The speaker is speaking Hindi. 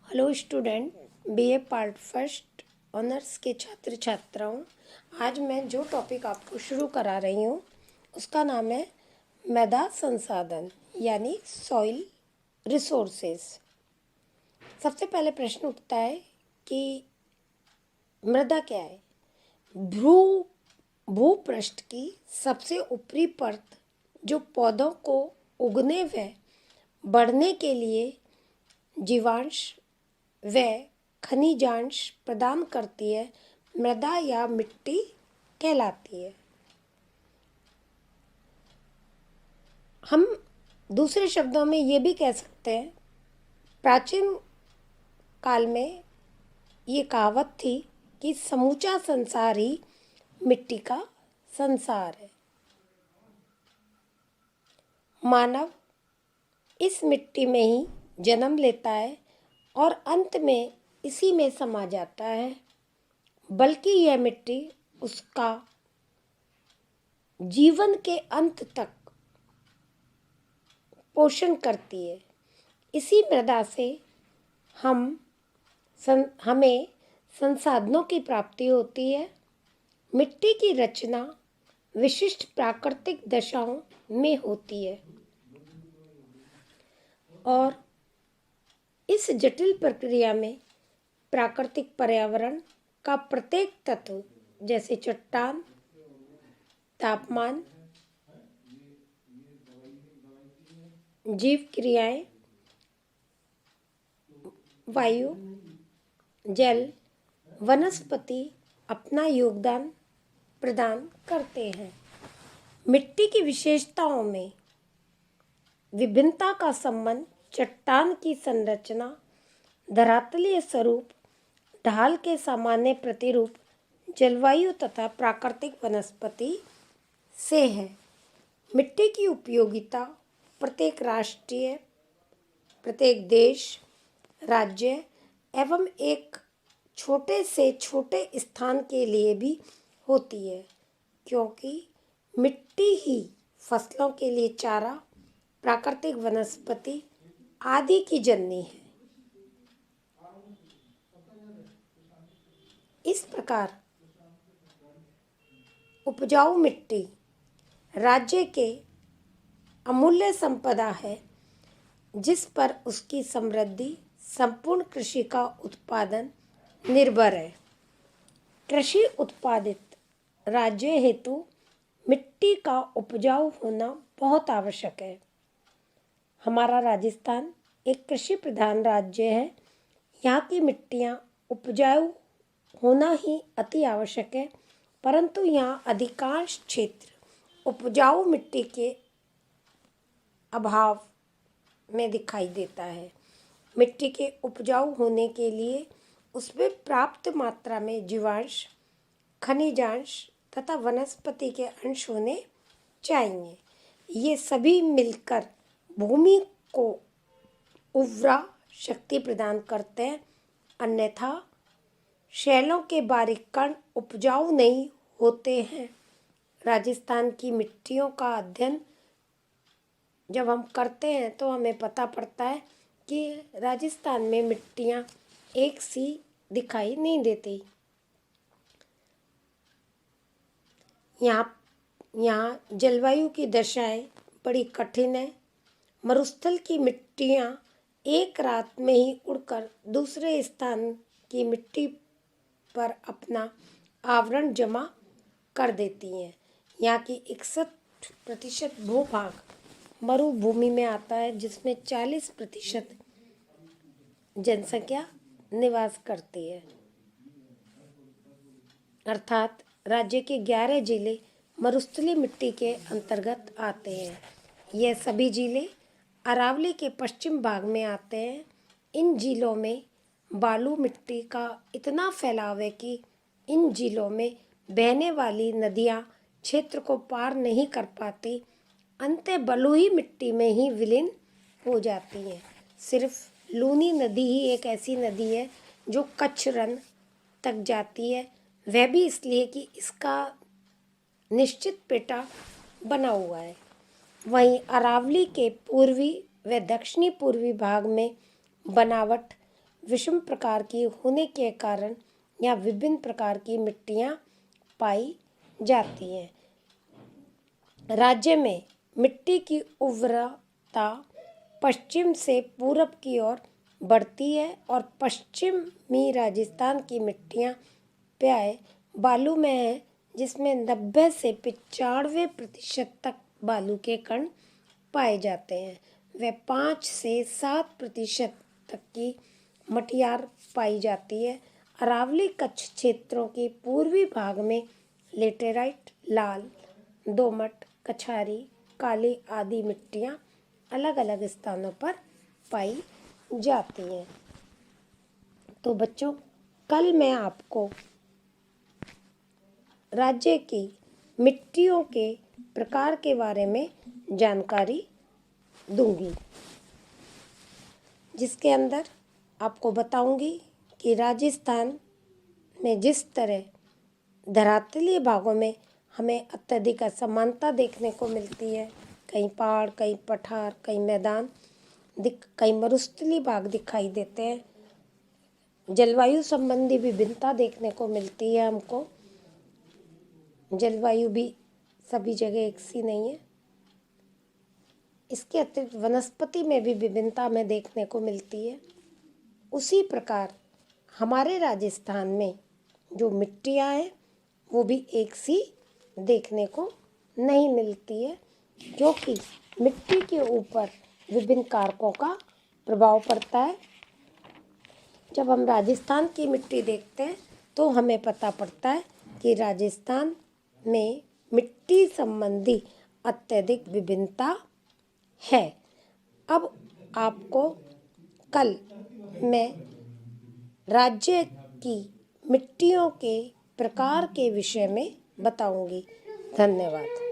Hello student, BA part first honours के छात्र छात्राओं। आज मैं जो टॉपिक आपको शुरू करा रही हूँ उसका नाम है मृदा संसाधन यानी सॉइल रिसोर्सेस। सबसे पहले प्रश्न उठता है कि मृदा क्या है। भूपृष्ठ की सबसे ऊपरी परत जो पौधों को उगने व बढ़ने के लिए जीवांश व खनिजांश प्रदान करती है, मृदा या मिट्टी कहलाती है। हम दूसरे शब्दों में ये भी कह सकते हैं, प्राचीन काल में ये कहावत थी कि समूचा संसार ही मिट्टी का संसार है। मानव इस मिट्टी में ही जन्म लेता है और अंत में इसी में समा जाता है, बल्कि यह मिट्टी उसका जीवन के अंत तक पोषण करती है। इसी मृदा से हमें संसाधनों की प्राप्ति होती है। मिट्टी की रचना विशिष्ट प्राकृतिक दशाओं में होती है और इस जटिल प्रक्रिया में प्राकृतिक पर्यावरण का प्रत्येक तत्व जैसे चट्टान, तापमान, जीव क्रियाएं, वायु, जल, वनस्पति अपना योगदान प्रदान करते हैं। मिट्टी की विशेषताओं में विभिन्नता का संबंध चट्टान की संरचना, धरातलीय स्वरूप, ढाल के सामान्य प्रतिरूप, जलवायु तथा प्राकृतिक वनस्पति से है। मिट्टी की उपयोगिता प्रत्येक राष्ट्रीय, प्रत्येक देश, राज्य एवं एक छोटे से छोटे स्थान के लिए भी होती है, क्योंकि मिट्टी ही फसलों के लिए चारा, प्राकृतिक वनस्पति आदि की जननी है। इस प्रकार उपजाऊ मिट्टी राज्य के अमूल्य संपदा है, जिस पर उसकी समृद्धि संपूर्ण कृषि का उत्पादन निर्भर है। कृषि उत्पादित राज्य हेतु मिट्टी का उपजाऊ होना बहुत आवश्यक है। हमारा राजस्थान एक कृषि प्रधान राज्य है। यहाँ की मिट्टियाँ उपजाऊ होना ही अति आवश्यक है, परंतु यहाँ अधिकांश क्षेत्र उपजाऊ मिट्टी के अभाव में दिखाई देता है। मिट्टी के उपजाऊ होने के लिए उसमें पर्याप्त मात्रा में जीवांश, खनिजांश तथा वनस्पति के अंश होने चाहिए। ये सभी मिलकर भूमि को उर्वरा शक्ति प्रदान करते हैं, अन्यथा शैलों के बारीक कण उपजाऊ नहीं होते हैं। राजस्थान की मिट्टियों का अध्ययन जब हम करते हैं तो हमें पता पड़ता है कि राजस्थान में मिट्टियाँ एक सी दिखाई नहीं देती। यहाँ जलवायु की दशाएं बड़ी कठिन है। मरुस्थल की मिट्टियाँ एक रात में ही उड़कर दूसरे स्थान की मिट्टी पर अपना आवरण जमा कर देती हैं। यहाँ की 61% भूभाग मरुभूमि में आता है, जिसमें 40% जनसंख्या निवास करती है। अर्थात राज्य के 11 जिले मरुस्थलीय मिट्टी के अंतर्गत आते हैं। यह सभी जिले अरावली के पश्चिम भाग में आते हैं। इन जिलों में बालू मिट्टी का इतना फैलाव है कि इन जिलों में बहने वाली नदियाँ क्षेत्र को पार नहीं कर पाती, अंततः बलुई मिट्टी में ही विलीन हो जाती हैं। सिर्फ लूनी नदी ही एक ऐसी नदी है जो कच्छ रण तक जाती है, वह भी इसलिए कि इसका निश्चित पेटा बना हुआ है। वहीं अरावली के पूर्वी व दक्षिणी पूर्वी भाग में बनावट विषम प्रकार की होने के कारण यहाँ विभिन्न प्रकार की मिट्टियाँ पाई जाती हैं। राज्य में मिट्टी की उर्वरता पश्चिम से पूरब की ओर बढ़ती है और पश्चिमी राजस्थान की मिट्टियाँ प्राय बालू में है, जिसमें 90 से 95% तक बालू के कण पाए जाते हैं। व 5 से 7% तक की मटियार पाई जाती है। अरावली कच्छ क्षेत्रों के पूर्वी भाग में लेटेराइट, लाल, दोमट, कछारी, काली आदि मिट्टियाँ अलग अलग स्थानों पर पाई जाती हैं। तो बच्चों, कल मैं आपको राज्य की मिट्टियों के प्रकार के बारे में जानकारी दूंगी, जिसके अंदर आपको बताऊंगी कि राजस्थान में जिस तरह धरातलीय भागों में हमें अत्यधिक असमानता देखने को मिलती है, कहीं पहाड़, कहीं पठार, कहीं मैदान, कहीं मरुस्थलीय भाग दिखाई देते हैं। जलवायु संबंधी विभिन्नता देखने को मिलती है हमको। जलवायु भी सभी जगह एक सी नहीं है। इसके अतिरिक्त वनस्पति में भी विभिन्नता हमें देखने को मिलती है। उसी प्रकार हमारे राजस्थान में जो मिट्टियाँ हैं वो भी एक सी देखने को नहीं मिलती है, क्योंकि मिट्टी के ऊपर विभिन्न कारकों का प्रभाव पड़ता है। जब हम राजस्थान की मिट्टी देखते हैं तो हमें पता पड़ता है कि राजस्थान में मिट्टी संबंधी अत्यधिक विभिन्नता है। अब आपको कल मैं राज्य की मिट्टियों के प्रकार के विषय में बताऊंगी। धन्यवाद।